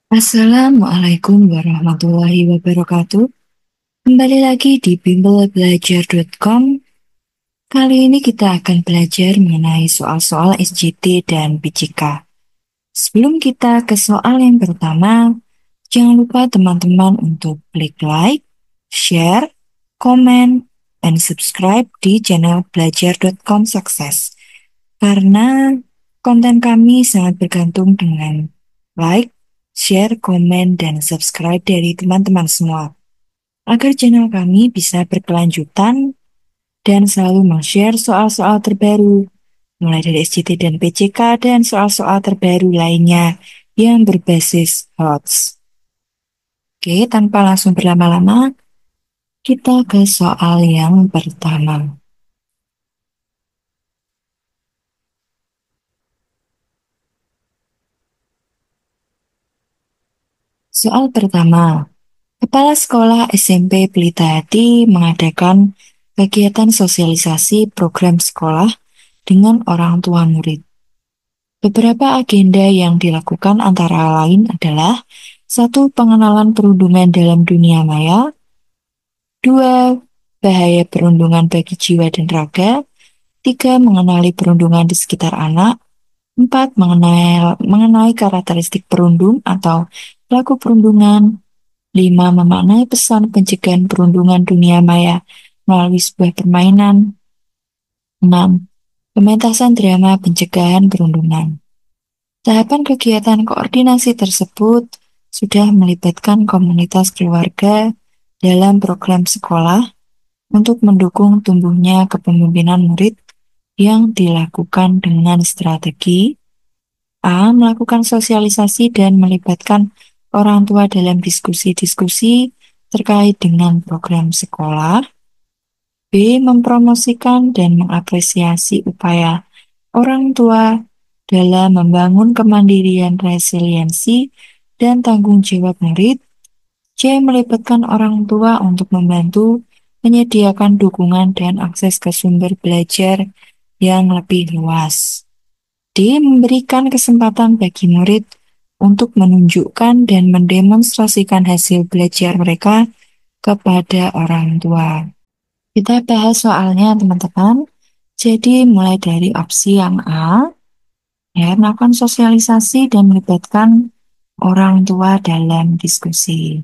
Assalamualaikum warahmatullahi wabarakatuh. Kembali lagi di bimbelbelajar.com. Kali ini kita akan belajar mengenai soal-soal SJT dan PJK. Sebelum kita ke soal yang pertama, jangan lupa teman-teman untuk klik like, share, komen, dan subscribe di channel belajar.com sukses. Karena konten kami sangat bergantung dengan like, share, komen, dan subscribe dari teman-teman semua. Agar channel kami bisa berkelanjutan dan selalu meng-share soal-soal terbaru, mulai dari SJT dan PJK dan soal-soal terbaru lainnya yang berbasis HOTS. Oke, tanpa langsung berlama-lama, kita ke soal yang pertama. Soal pertama, Kepala Sekolah SMP Pelita Hati mengadakan kegiatan sosialisasi program sekolah dengan orang tua murid. Beberapa agenda yang dilakukan antara lain adalah: satu, pengenalan perundungan dalam dunia maya; dua, bahaya perundungan bagi jiwa dan raga; tiga, mengenali perundungan di sekitar anak; empat, mengenai karakteristik perundung atau pelaku perundungan; lima, memaknai pesan pencegahan perundungan dunia maya melalui sebuah permainan; enam, pementasan drama pencegahan perundungan. Tahapan kegiatan koordinasi tersebut sudah melibatkan komunitas keluarga dalam program sekolah untuk mendukung tumbuhnya kepemimpinan murid yang dilakukan dengan strategi: A. Melakukan sosialisasi dan melibatkan orang tua dalam diskusi-diskusi terkait dengan program sekolah. B. Mempromosikan dan mengapresiasi upaya orang tua dalam membangun kemandirian, resiliensi, dan tanggung jawab murid. C. Melibatkan orang tua untuk membantu menyediakan dukungan dan akses ke sumber belajar yang lebih luas. D. Memberikan kesempatan bagi murid untuk menunjukkan dan mendemonstrasikan hasil belajar mereka kepada orang tua. Kita bahas soalnya, teman-teman. Jadi, mulai dari opsi yang A, ya, melakukan sosialisasi dan melibatkan orang tua dalam diskusi.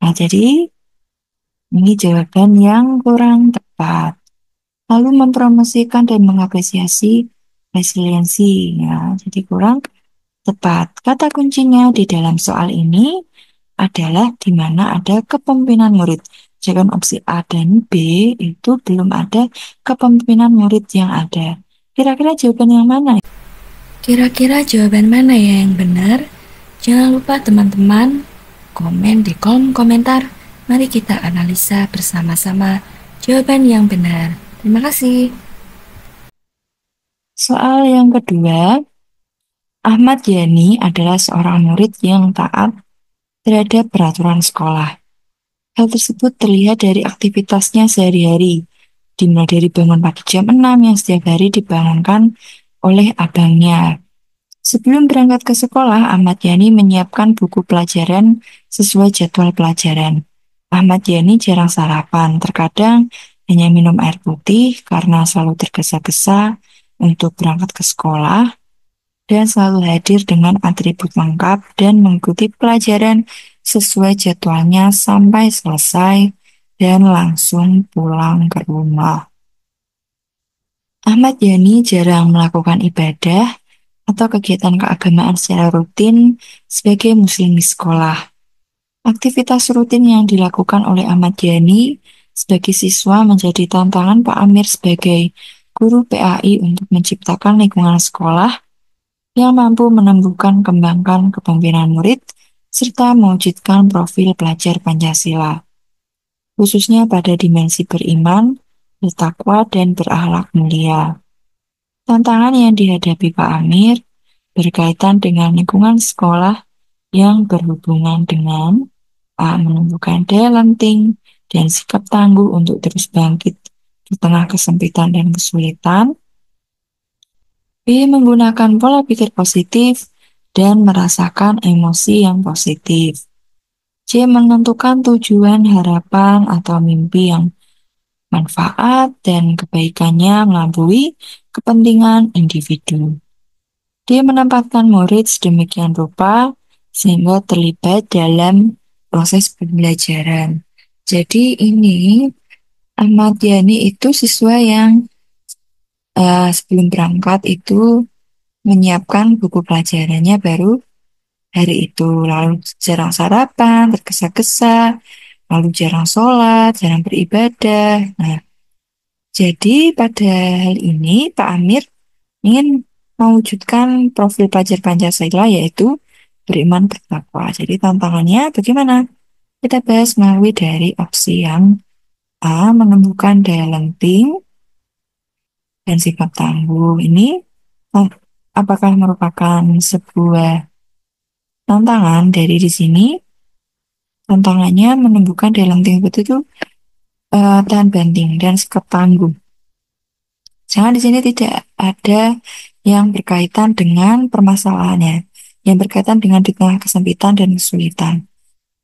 Nah, jadi ini jawaban yang kurang tepat. Lalu mempromosikan dan mengapresiasi resiliensi, ya, jadi kurang tepat. Kata kuncinya di dalam soal ini adalah di mana ada kepemimpinan murid. Sedangkan opsi A dan B itu belum ada kepemimpinan murid yang ada. Kira-kira jawaban yang mana? Kira-kira jawaban mana ya yang benar? Jangan lupa teman-teman komen di kolom komentar. Mari kita analisa bersama-sama jawaban yang benar. Terima kasih. Soal yang kedua, Ahmad Yani adalah seorang murid yang taat terhadap peraturan sekolah. Hal tersebut terlihat dari aktivitasnya sehari-hari, dimulai dari bangun pagi jam 6 yang setiap hari dibangunkan oleh abangnya. Sebelum berangkat ke sekolah, Ahmad Yani menyiapkan buku pelajaran sesuai jadwal pelajaran. Ahmad Yani jarang sarapan, terkadang hanya minum air putih karena selalu tergesa-gesa untuk berangkat ke sekolah dan selalu hadir dengan atribut lengkap dan mengikuti pelajaran sesuai jadwalnya sampai selesai dan langsung pulang ke rumah. Ahmad Yani jarang melakukan ibadah atau kegiatan keagamaan secara rutin sebagai muslim di sekolah. Aktivitas rutin yang dilakukan oleh Ahmad Yani sebagai siswa menjadi tantangan Pak Amir sebagai guru PAI untuk menciptakan lingkungan sekolah yang mampu menumbuhkan kembangkan kepemimpinan murid serta mewujudkan profil pelajar Pancasila, khususnya pada dimensi beriman, bertakwa, dan berakhlak mulia. Tantangan yang dihadapi Pak Amir berkaitan dengan lingkungan sekolah yang berhubungan dengan A. Menumbuhkan daya lenting dan sikap tangguh untuk terus bangkit di tengah kesempitan dan kesulitan. B. Menggunakan pola pikir positif dan merasakan emosi yang positif. C. Menentukan tujuan, harapan, atau mimpi yang manfaat dan kebaikannya melampaui kepentingan individu. Dia menempatkan murid sedemikian rupa sehingga terlibat dalam proses pembelajaran. Jadi ini Ahmad Yani itu siswa yang sebelum berangkat itu menyiapkan buku pelajarannya baru hari itu. Lalu jarang sarapan, tergesa-gesa, lalu jarang sholat, jarang beribadah. Nah, jadi pada hal ini Pak Amir ingin mewujudkan profil pelajar Pancasila yaitu beriman bertakwa. Jadi tantangannya bagaimana? Kita bahas melalui dari opsi yang A, menumbuhkan daya lenting dan sifat tangguh. Ini eh, apakah merupakan sebuah tantangan dari di sini? Tantangannya menumbuhkan daya lenting itu tahan banting dan sikap tangguh. Jangan di sini tidak ada yang berkaitan dengan permasalahannya, yang berkaitan dengan di tengah kesempitan dan kesulitan.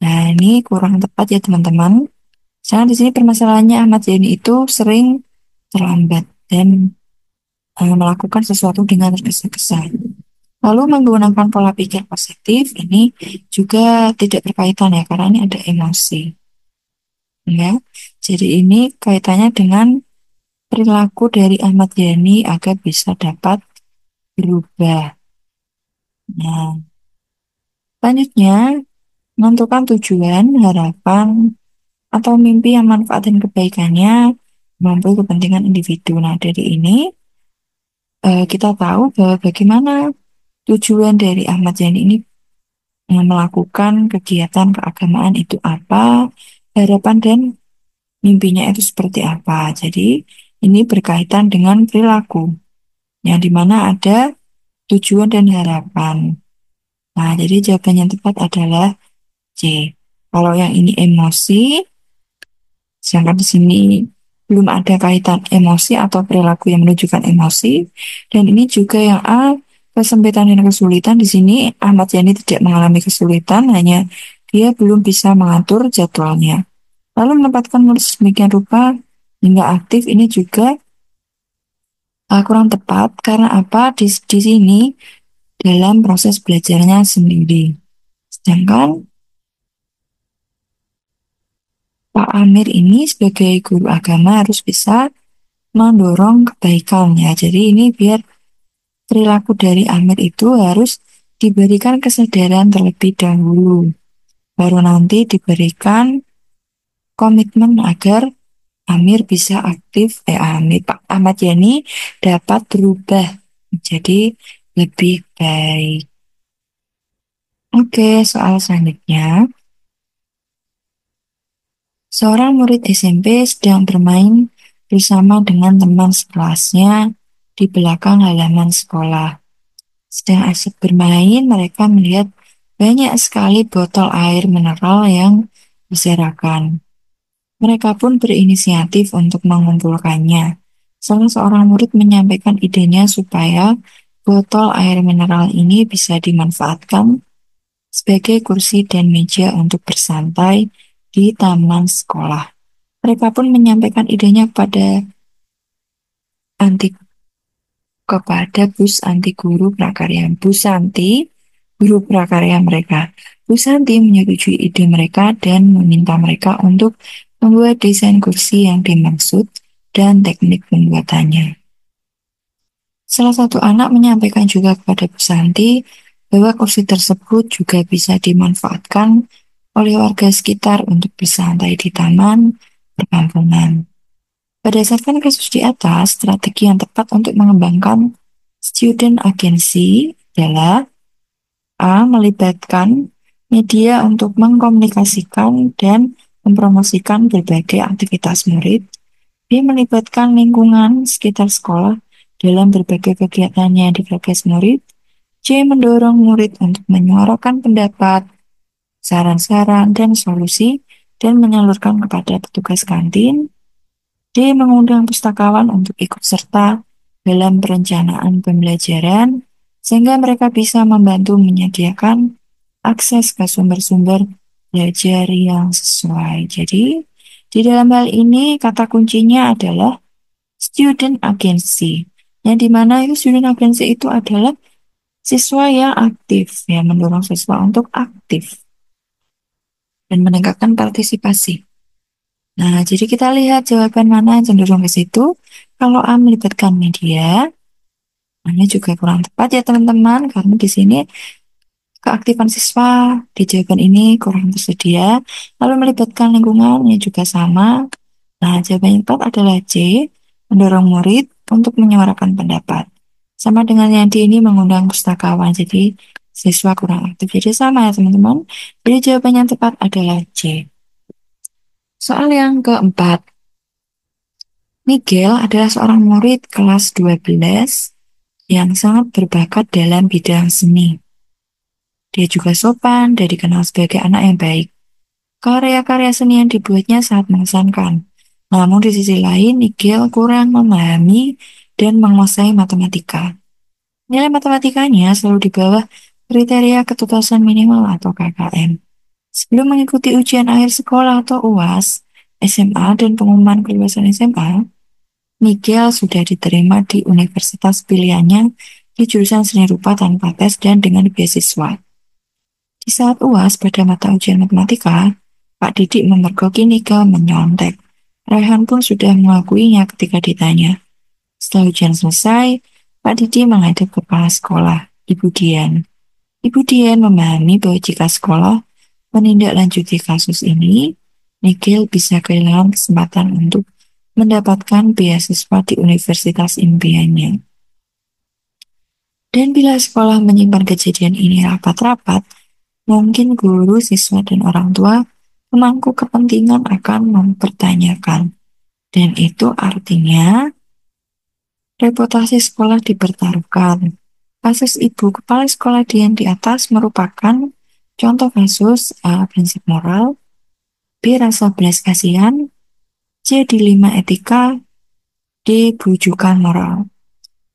Nah, ini kurang tepat ya teman-teman. Jangan di sini permasalahannya Ahmad Yani itu sering terlambat dan melakukan sesuatu dengan tergesa-gesa. Lalu menggunakan pola pikir positif ini juga tidak berkaitan ya, karena ini ada emosi. Ya, jadi ini kaitannya dengan perilaku dari Ahmad Yani agar bisa dapat berubah. Nah, selanjutnya, menentukan tujuan, harapan, atau mimpi yang manfaat dan kebaikannya mampu kepentingan individu. Nah, dari ini kita tahu bahwa bagaimana tujuan dari Ahmad Yani ini melakukan kegiatan keagamaan itu apa, harapan dan mimpinya itu seperti apa. Jadi, ini berkaitan dengan perilaku, yang dimana ada tujuan dan harapan. Nah, jadi jawaban yang tepat adalah C. Kalau yang ini emosi, sedangkan di sini belum ada kaitan emosi atau perilaku yang menunjukkan emosi. Dan ini juga yang A, kesempitan dan kesulitan. Di sini Ahmad Yani tidak mengalami kesulitan, hanya dia belum bisa mengatur jadwalnya. Lalu menempatkan murid sedemikian rupa hingga aktif ini juga kurang tepat karena apa? Di sini dalam proses belajarnya sendiri. Sedangkan Pak Amir ini sebagai guru agama harus bisa mendorong kebaikan ya. Jadi ini biar perilaku dari Amir itu harus diberikan kesadaran terlebih dahulu. Baru nanti diberikan komitmen agar Amir bisa aktif, Pak Ahmad Yani dapat berubah menjadi lebih baik. Oke, soal selanjutnya. Seorang murid SMP sedang bermain bersama dengan teman sekelasnya di belakang halaman sekolah. Sedang asik bermain, mereka melihat banyak sekali botol air mineral yang berserakan. Mereka pun berinisiatif untuk mengumpulkannya. Salah seorang murid menyampaikan idenya supaya botol air mineral ini bisa dimanfaatkan sebagai kursi dan meja untuk bersantai di taman sekolah. Mereka pun menyampaikan idenya anti kepada Bus Anti Guru Prakarya. Bu Santi, guru prakarya mereka. Bu Santi menyetujui ide mereka dan meminta mereka untuk membuat desain kursi yang dimaksud dan teknik pembuatannya. Salah satu anak menyampaikan juga kepada Bu Santi bahwa kursi tersebut juga bisa dimanfaatkan oleh warga sekitar untuk bersantai di taman perkampungan. Berdasarkan kasus di atas, strategi yang tepat untuk mengembangkan student agency adalah A. Melibatkan media untuk mengkomunikasikan dan mempromosikan berbagai aktivitas murid. B. Melibatkan lingkungan sekitar sekolah dalam berbagai kegiatan yang digagas murid. C. Mendorong murid untuk menyuarakan pendapat, saran-saran, dan solusi dan menyalurkan kepada petugas kantin. D. Mengundang pustakawan untuk ikut serta dalam perencanaan pembelajaran. sehingga mereka bisa membantu menyediakan akses ke sumber-sumber belajar yang sesuai. Jadi, di dalam hal ini kata kuncinya adalah student agency. Yang dimana itu student agency itu adalah siswa yang aktif, ya mendorong siswa untuk aktif dan meningkatkan partisipasi. Nah, jadi kita lihat jawaban mana yang cenderung ke situ. Kalau A melibatkan media, ini juga kurang tepat ya teman-teman, karena di sini keaktifan siswa di jawaban ini kurang tersedia. Lalu melibatkan lingkungannya juga sama. Nah, jawaban yang tepat adalah C, mendorong murid untuk menyuarakan pendapat. Sama dengan yang di ini mengundang pustakawan, jadi siswa kurang aktif. Jadi sama ya teman-teman. Jadi jawaban yang tepat adalah C. Soal yang keempat. Miguel adalah seorang murid kelas 12 yang sangat berbakat dalam bidang seni. Dia juga sopan dan dikenal sebagai anak yang baik. Karya-karya seni yang dibuatnya sangat mengesankan. Namun di sisi lain, Nigel kurang memahami dan menguasai matematika. Nilai matematikanya selalu di bawah kriteria ketuntasan minimal atau KKM. Sebelum mengikuti ujian akhir sekolah atau UAS, SMA, dan pengumuman kelulusan SMA, Nigel sudah diterima di universitas pilihannya di jurusan seni rupa tanpa tes dan dengan beasiswa. Di saat UAS pada mata ujian matematika, Pak Didik memergoki Nigel menyontek. Raihan pun sudah mengakuinya ketika ditanya. Setelah ujian selesai, Pak Didik menghadap kepala sekolah, Ibu Dian. Ibu Dian memahami bahwa jika sekolah menindaklanjuti kasus ini, Nigel bisa kehilangan kesempatan untuk mendapatkan beasiswa di universitas impiannya. Dan bila sekolah menyimpan kejadian ini rapat-rapat, mungkin guru, siswa, dan orang tua pemangku kepentingan akan mempertanyakan. Dan itu artinya reputasi sekolah dipertaruhkan. Kasus ibu kepala sekolah yang di atas merupakan contoh kasus A. Prinsip moral, B. Rasa belas kasihan, C. Dilema etika, D. Bujukan moral.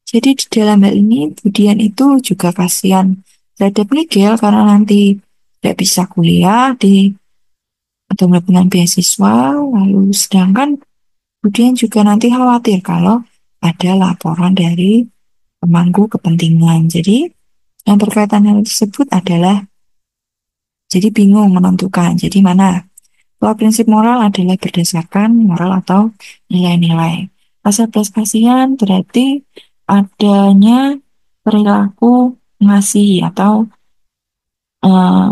Jadi di dalam hal ini Budian itu juga kasihan terhadap Nigel karena nanti tidak bisa kuliah di atau mendapatkan beasiswa, lalu sedangkan Budian juga nanti khawatir kalau ada laporan dari pemangku kepentingan. Jadi yang berkaitan hal tersebut adalah jadi bingung menentukan. Jadi mana? Bahwa prinsip moral adalah berdasarkan moral atau nilai-nilai. Rasa belas kasihan berarti adanya perilaku mengasihi atau eh,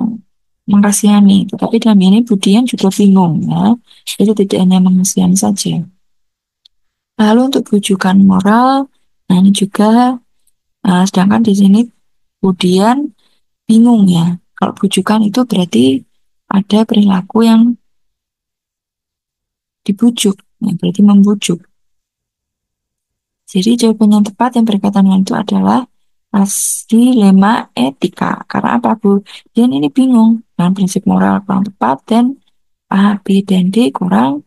mengkasihani. Tetapi dalam ini Budian juga bingung ya. Jadi tidak hanya mengasihan saja. Lalu untuk bujukan moral, nah ini juga sedangkan di sini Budian bingung ya. Kalau bujukan itu berarti ada perilaku yang dibujuk, ya, berarti membujuk. Jadi jawaban yang tepat yang berkaitan dengan itu adalah dilema etika. Karena apa, Bu? Dan ini bingung dengan prinsip moral kurang tepat dan A, B, dan D kurang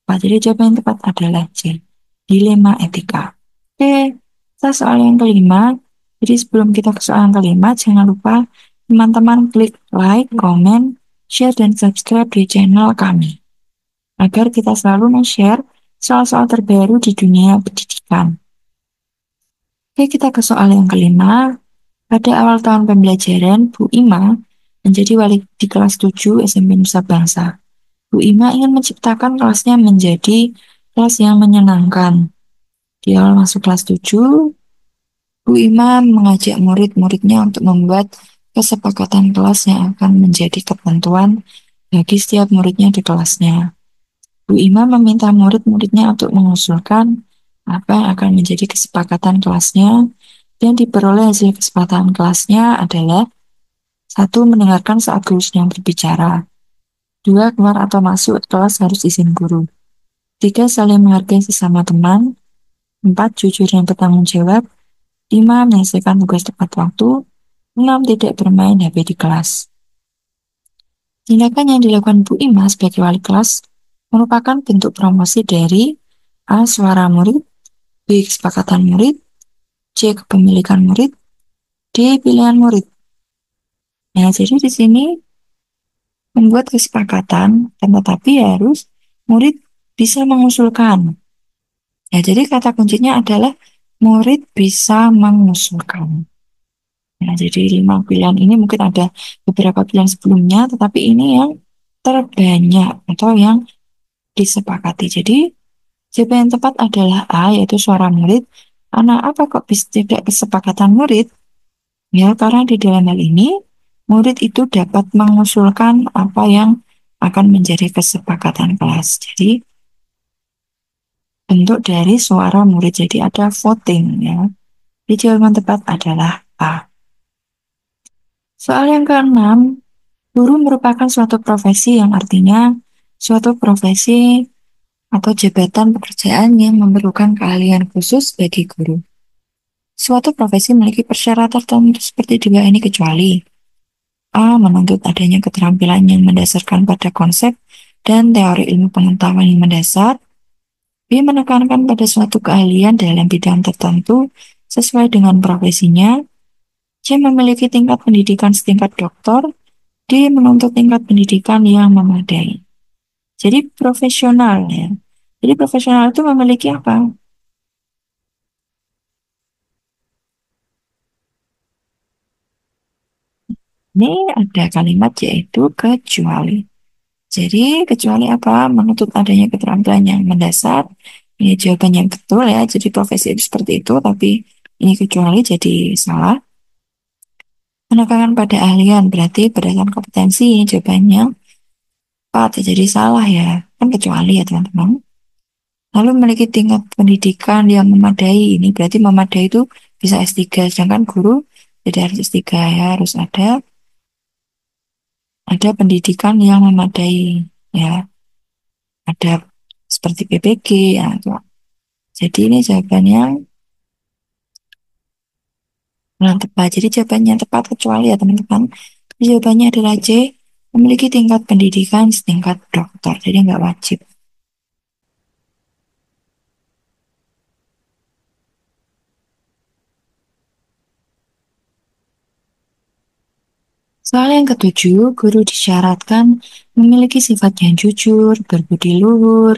tepat. Jadi jawaban yang tepat adalah C, dilema etika. Oke, kita soal yang kelima. Jadi sebelum kita ke soal yang kelima, jangan lupa teman-teman klik like, comment, share, dan subscribe di channel kami agar kita selalu men-share soal-soal terbaru di dunia pendidikan. Oke, kita ke soal yang kelima. Pada awal tahun pembelajaran, Bu Ima menjadi wali di kelas 7 SMP Nusa Bangsa. Bu Ima ingin menciptakan kelasnya menjadi kelas yang menyenangkan. Di awal masuk kelas 7, Bu Ima mengajak murid-muridnya untuk membuat kesepakatan kelas yang akan menjadi ketentuan bagi setiap muridnya di kelasnya. Bu Ima meminta murid-muridnya untuk mengusulkan apa yang akan menjadi kesepakatan kelasnya, dan diperoleh hasil kesepakatan kelasnya adalah 1. Mendengarkan saat guru sedang berbicara. 2. Keluar atau masuk kelas harus izin guru. 3. Saling menghargai sesama teman. 4. Jujur dan bertanggung jawab. 5. Menyelesaikan tugas tepat waktu. 6. Tidak bermain HP di kelas. Tindakan yang dilakukan Bu Ima sebagai wali kelas merupakan bentuk promosi dari A. Suara murid, B. Kesepakatan murid, C. Kepemilikan murid, di pilihan murid. Nah, jadi di sini membuat kesepakatan, dan tetapi harus murid bisa mengusulkan. Ya, jadi kata kuncinya adalah murid bisa mengusulkan. Nah, jadi 5 pilihan ini mungkin ada beberapa pilihan sebelumnya, tetapi ini yang terbanyak atau yang disepakati. Jadi, jawaban yang tepat adalah A, yaitu suara murid. Karena apa kok bisa tidak kesepakatan murid? Ya, karena di dalam hal ini, murid itu dapat mengusulkan apa yang akan menjadi kesepakatan kelas. Jadi, bentuk dari suara murid. Jadi, ada voting ya. Jadi, jawaban tepat adalah A. Soal yang keenam, guru merupakan suatu profesi yang artinya suatu profesi atau jabatan pekerjaan yang memerlukan keahlian khusus bagi guru. Suatu profesi memiliki persyaratan tertentu seperti di bawah ini kecuali A. Menuntut adanya keterampilan yang mendasarkan pada konsep dan teori ilmu pengetahuan yang mendasar. B. Menekankan pada suatu keahlian dalam bidang tertentu sesuai dengan profesinya. C. Memiliki tingkat pendidikan setingkat doktor. D. Menuntut tingkat pendidikan yang memadai. Jadi profesional ya. Jadi profesional itu memiliki apa? Ini ada kalimat yaitu kecuali. Jadi kecuali apa? Menuntut adanya keterampilan yang mendasar. Ini jawaban yang betul ya. Jadi profesi itu seperti itu, tapi ini kecuali jadi salah. Menekankan pada ahlian berarti berdasarkan kompetensi. Ini jawabannya tepat. Jadi salah ya. Kan kecuali ya teman-teman. Lalu memiliki tingkat pendidikan yang memadai. Ini berarti memadai itu bisa S3, sedangkan guru tidak harus S3 ya, harus ada pendidikan yang memadai ya. Ada seperti PPG ya. Itu. Jadi ini jawabannya yang tepat. Jadi jawabannya yang tepat kecuali ya teman-teman. Jawabannya adalah C, memiliki tingkat pendidikan setingkat dokter. Jadi nggak wajib. Soal yang ketujuh, guru disyaratkan memiliki sifat yang jujur, berbudi luhur,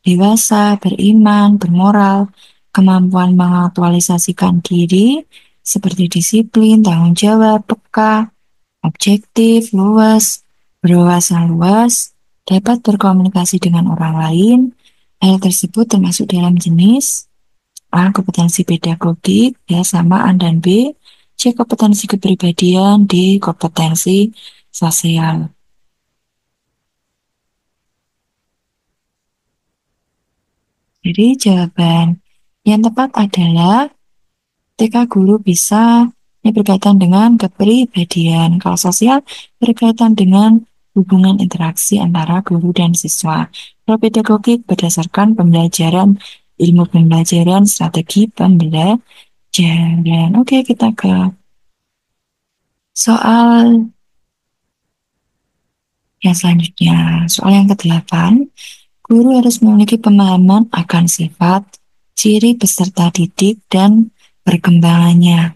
dewasa, beriman, bermoral, kemampuan mengaktualisasikan diri, seperti disiplin, tanggung jawab, peka, objektif, luas, berwawasan luas, dapat berkomunikasi dengan orang lain. Hal tersebut termasuk dalam jenis A. Kompetensi pedagogik, ya sama A dan B. C. Kompetensi kepribadian, D. Kompetensi sosial. Jadi jawaban yang tepat adalah ketika guru bisa ini berkaitan dengan kepribadian. Kalau sosial berkaitan dengan hubungan interaksi antara guru dan siswa. Kalau pedagogik berdasarkan pembelajaran, ilmu pembelajaran, strategi pembelajaran. Oke, kita ke soal yang selanjutnya. Soal yang ke-8, guru harus memiliki pemahaman akan sifat, ciri peserta didik, dan perkembangannya.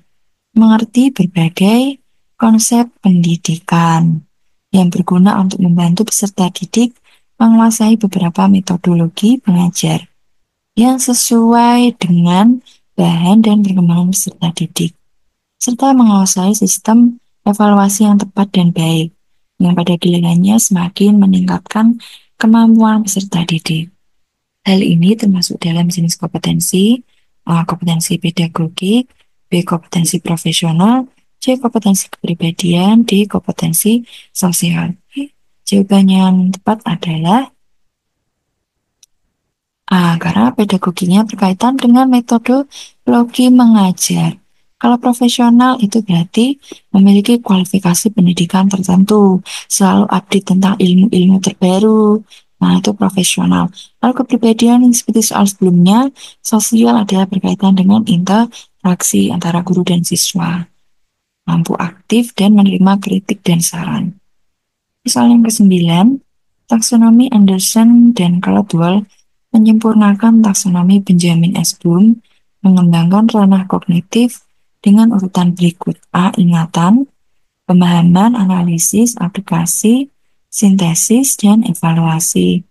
Mengerti berbagai konsep pendidikan yang berguna untuk membantu peserta didik menguasai beberapa metodologi pengajar yang sesuai dengan bahan dan perkembangan peserta didik, serta menguasai sistem evaluasi yang tepat dan baik, yang pada gilirannya semakin meningkatkan kemampuan peserta didik. Hal ini termasuk dalam jenis kompetensi, A. Kompetensi pedagogik, B. Kompetensi profesional, C. Kompetensi kepribadian, D. Kompetensi sosial. Jawaban yang tepat adalah A. Karena pedagoginya berkaitan dengan metodologi mengajar. Kalau profesional itu berarti memiliki kualifikasi pendidikan tertentu, selalu update tentang ilmu-ilmu terbaru. Nah, itu profesional. Lalu kepribadian yang seperti soal sebelumnya, sosial adalah berkaitan dengan interaksi antara guru dan siswa. Mampu aktif dan menerima kritik dan saran. Soal yang ke-9, taksonomi Anderson dan Caldwell menyempurnakan taksonomi Benjamin S. Bloom, mengembangkan ranah kognitif dengan urutan berikut. A. Ingatan, pemahaman, analisis, aplikasi, sintesis, dan evaluasi.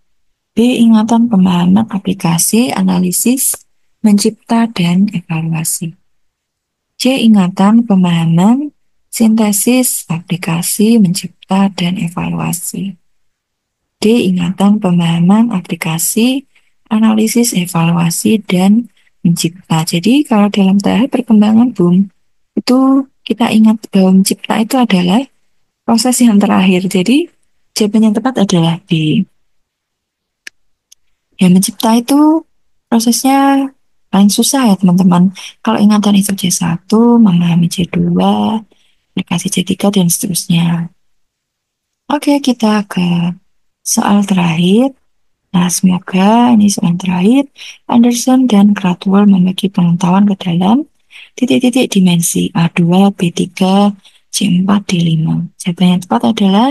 B. Ingatan, pemahaman, aplikasi, analisis, mencipta, dan evaluasi. C. Ingatan, pemahaman, sintesis, aplikasi, mencipta, dan evaluasi. D. Ingatan, pemahaman, aplikasi, analisis, evaluasi, dan mencipta. Jadi kalau dalam tahap perkembangan BUM, itu kita ingat bahwa mencipta itu adalah proses yang terakhir. Jadi jawaban yang tepat adalah B. Ya, mencipta itu prosesnya paling susah ya teman-teman. Kalau ingatan itu C1, memahami C2, aplikasi C3, dan seterusnya. Oke, kita ke soal terakhir. Nah, semoga ini soal terakhir. Anderson dan Cradwell membagi pengetahuan ke dalam titik-titik dimensi A2, B3, C4, D5. Jawaban yang tepat adalah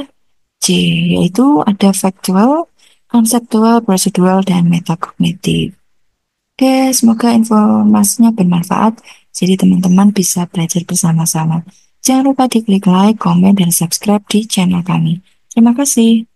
C, yaitu ada factual, konseptual, prosedural, dan metakognitif. Oke, semoga informasinya bermanfaat, jadi teman-teman bisa belajar bersama-sama. Jangan lupa diklik like, komen, dan subscribe di channel kami. Terima kasih.